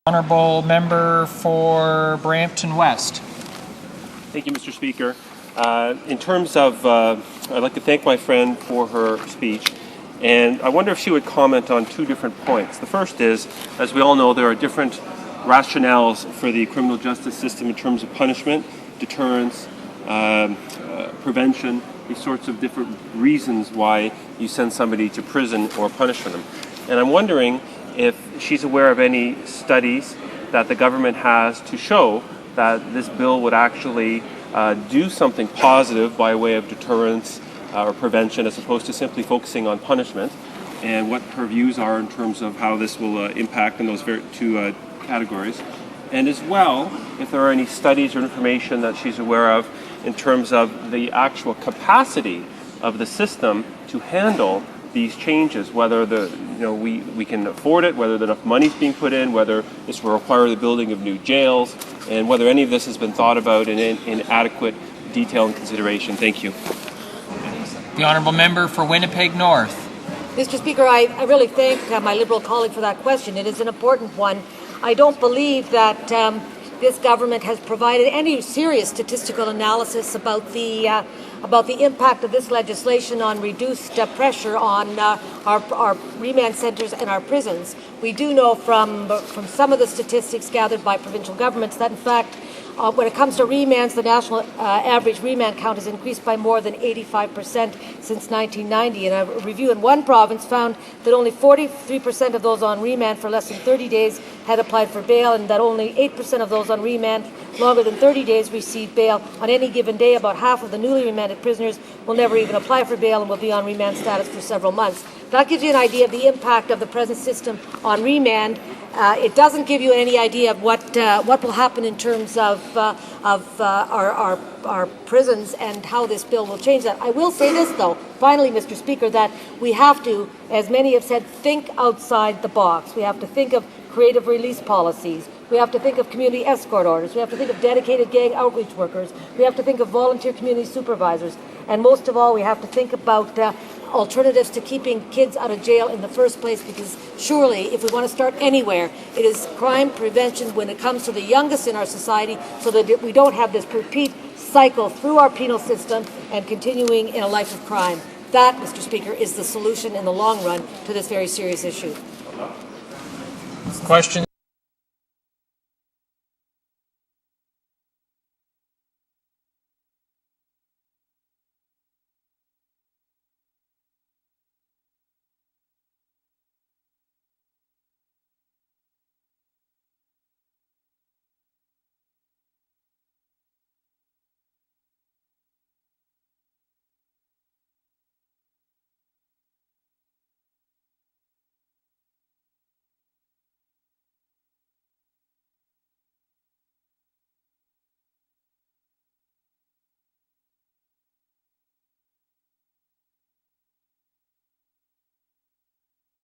Honourable Member for Brampton West. Thank you, Mr. Speaker. In terms of, I'd like to thank my friend for her speech, and I wonder if she would comment on two different points. The first is, as we all know, there are different rationales for the criminal justice system in terms of punishment, deterrence, prevention, these sorts of different reasons why you send somebody to prison or punish them. And I'm wondering if she's aware of any studies that the government has to show that this bill would actually do something positive by way of deterrence or prevention as opposed to simply focusing on punishment, and what her views are in terms of how this will impact in those two categories. And as well, if there are any studies or information that she's aware of in terms of the actual capacity of the system to handle these changes, whether we can afford it, whether enough money is being put in, whether this will require the building of new jails, and whether any of this has been thought about in adequate detail and consideration. Thank you. The Honourable Member for Winnipeg North. Mr. Speaker, I really thank my Liberal colleague for that question. It is an important one. I don't believe that this government has provided any serious statistical analysis about the impact of this legislation on reduced pressure on our remand centres and our prisons. We do know from some of the statistics gathered by provincial governments that, in fact, when it comes to remands, the national average remand count has increased by more than 85% since 1990. And a review in one province found that only 43% of those on remand for less than 30 days had applied for bail, and that only 8% of those on remand longer than 30 days received bail. On any given day, about half of the newly remanded prisoners will never even apply for bail and will be on remand status for several months. That gives you an idea of the impact of the present system on remand. It doesn't give you any idea of what will happen in terms of our prisons and how this bill will change that. I will say this, though, finally, Mr. Speaker, that we have to, as many have said, think outside the box. We have to think of creative release policies. We have to think of community escort orders. We have to think of dedicated gang outreach workers. We have to think of volunteer community supervisors. And most of all, we have to think about alternatives to keeping kids out of jail in the first place, because surely, if we want to start anywhere, it is crime prevention when it comes to the youngest in our society, so that we don't have this repeat cycle through our penal system and continuing in a life of crime. That, Mr. Speaker, is the solution in the long run to this very serious issue. Question.